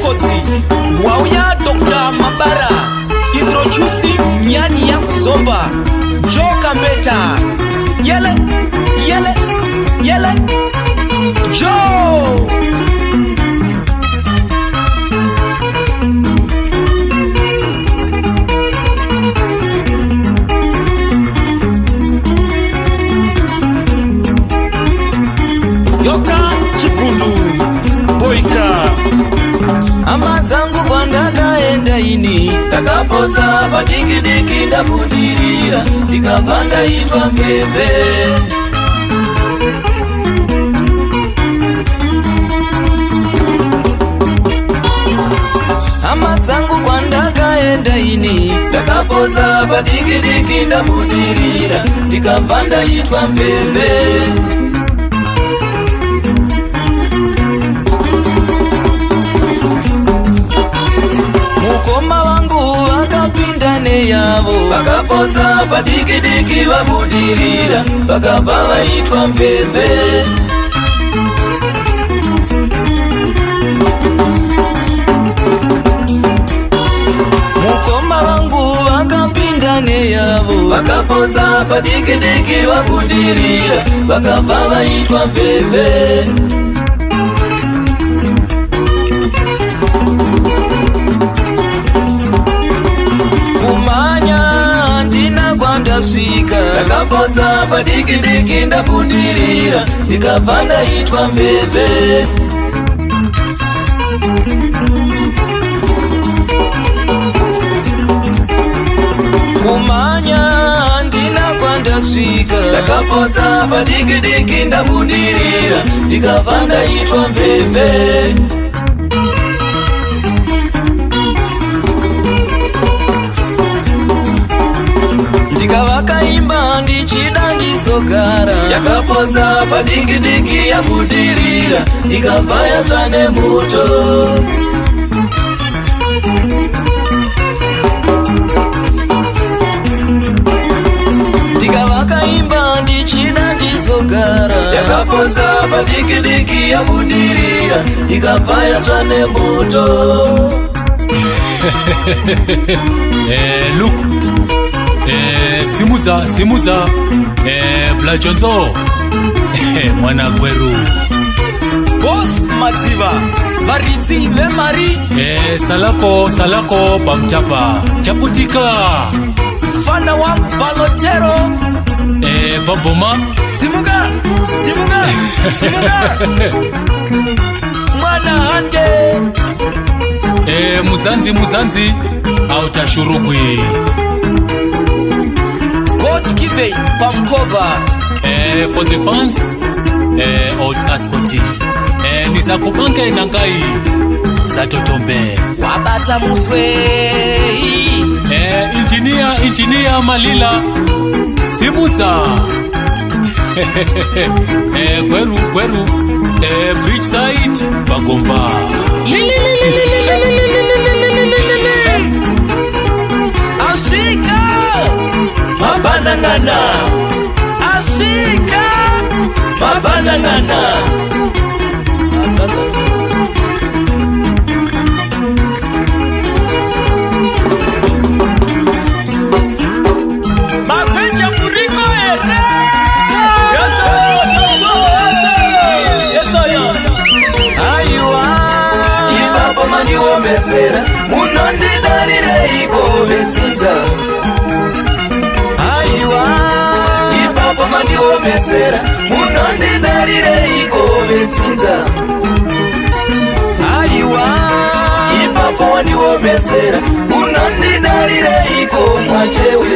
Records wauya Dr. Mabara introduce nyani ya kuzomba Joe Kambeta yele yele yele Joe Yoka Chifundu Boika Amazangu kwa ndakaenda ini takapoza padikidiki ndabudirira ndikavanda itwa mpembe Amazangu kwa ndakaenda ini takapoza padikidiki ndabudirira ndikavanda itwa mpembe yavo vakapoza padikidiki vabudirira vakabva vaitwa mpembe mukoma vangu vakapinda neyavo vakapoza padikidiki vabudirira vakabva vaitwa mpembe Swika ndakapoza padikidiki ndabudirira ndikabva ndaitwa mpembe kumanya ndina kwandaswika ndakapoza padikidiki ndabudirira ndikabva ndaitwa mpembe Vakaimba ndichida ndizogara yakapodza padikidiki yabudirira ikabva yatsva nemuto vakaimba ndichida ndizogara yakapodza padikidiki yabudirira ikabva yatsva nemuto Look Simuza Blajonzo mwana Gweru Boss Maziva Varidzi Vemari Salako Pamchapa Chaputika Fana wangu Balotero Baboma Simuga Mwana Hande Muzanzi Autashurukwi God given Pamkoba for the fans out Ascoti nisakupanke nangai Satotombe Wabata Muswe engineer Malila Simuza Gweru Bridgeside Bagomba Ashika Mabanangana Ashika Mabanangana Magweja Muriko ere Yes Ayuwa Ibaba mani omesera Munandi darire iko metsinza Mesera munonde darire ikove tsinza aiwa ipapo ndiwo mesera munonde darire iko mwachewe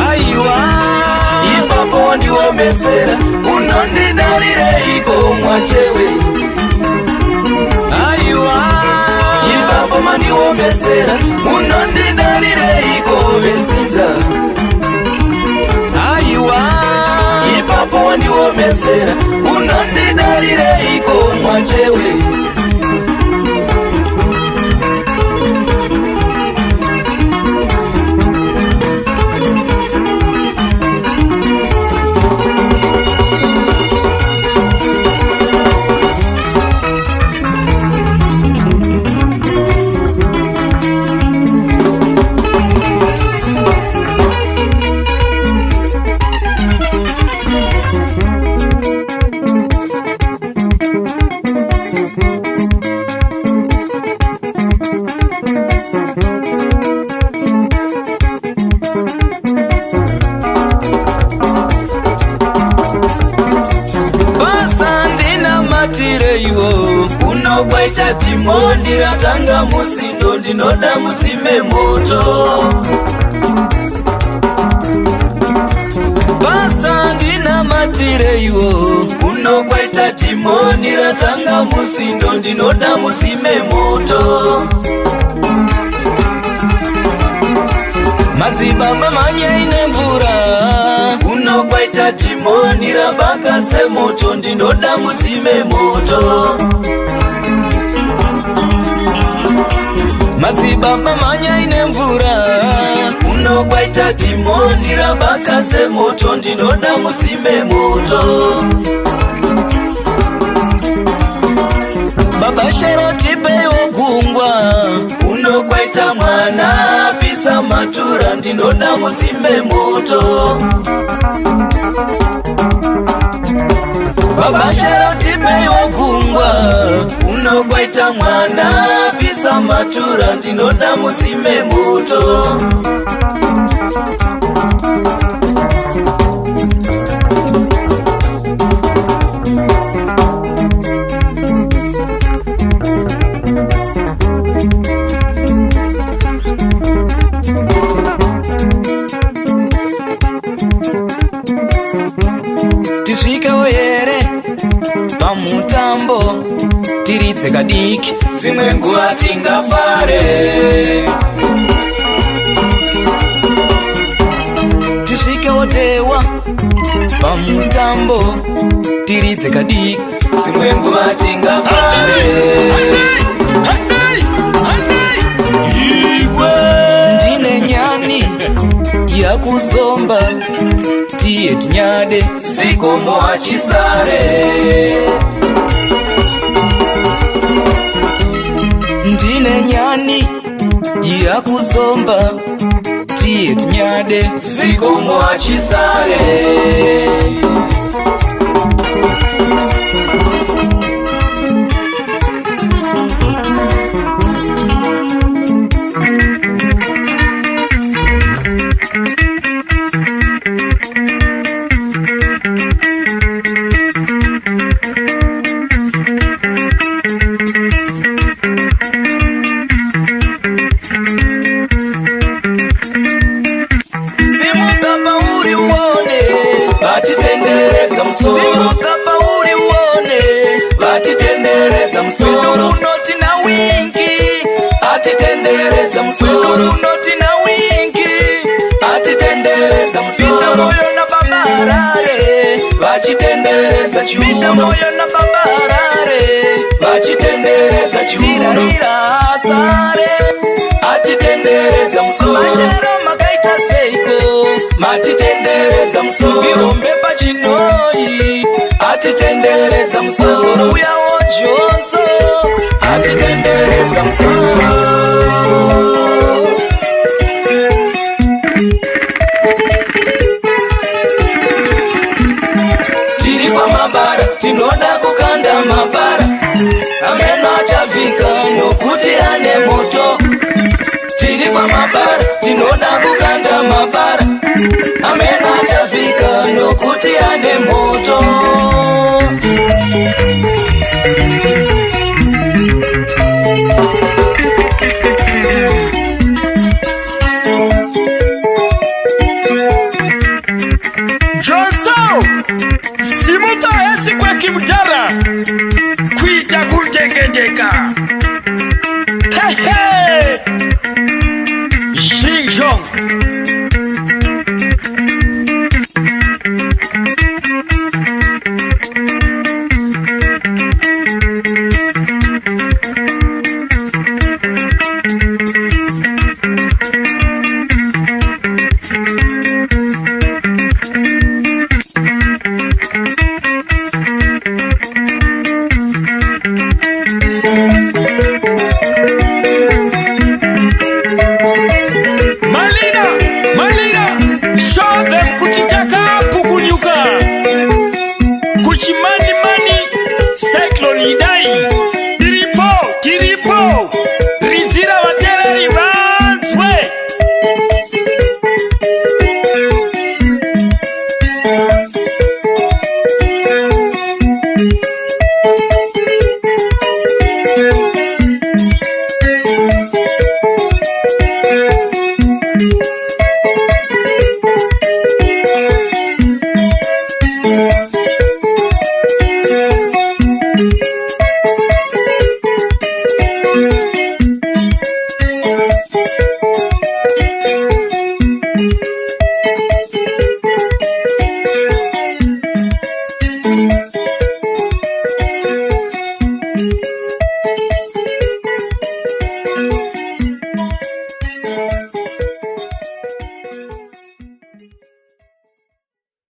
aiwa ipapo ndiwo mesera munonde darire iko mwachewe aiwa ipapo mandiwo mesera munonde darire ikove tsinza ipapo ndiwo mesera unonde darire iko mwachewe matireiwo unokwaita timoni ratanga musindo ndinoda mudzime moto. Pasta ndina matireiwo unokwaita timoni ratanga musindo ndinoda mudzime moto. madzibaba manyaine mvura unokwaita timoni rabaka semoto ndinoda mudzime moto. madzibaba manyaine mvura unokwaita timoni rabaka semoto ndinoda mudzime moto. baba Sheroti peiwo gungwa unokwaita mwana pisa matura ndinoda mudzime moto. baba Sheroti peiwo gungwa unokwaita mwana pisa matura ndinoda mudzime moto. tisvikewo here pamutambo tiridze kadiki dzimwe nguva tingafare. tisvikewo tewa pamutambo tiridze kadiki dzimwe nguva tingafare. ndine nyani yakuzomba tiye tinyade zikomo achisare. ndine nyani yakuzomba tiye tinyade zikomo achisare. Vatitenderedza musoro. simuka pauri uone Vatitenderedza musoro. unoti na wingi Atitenderedza musoro. unoti na wingi Atitenderedza pita musoro. moyo na babarare Vachitenderedza pita chiuno. moyo na babarare Vachitenderedza chiuno. tirarira asare Atitenderedza musoro. mashero makaita seiko Matitenderedza musoro. ihombe pachinoi Atitenderedza musoro. uyawo jonso Atitenderedza musoro. Tiri kwa mabara tinoda kukanda mabara. Ameno achavika nokuti ane moto. Tiri kwa mabara tinoda kukanda mabara. Ameno achavika nokuti ane moto. Jonso simuta esi kwa kimtara kuita kundengendeka hehe Xinjiang Cyclone idai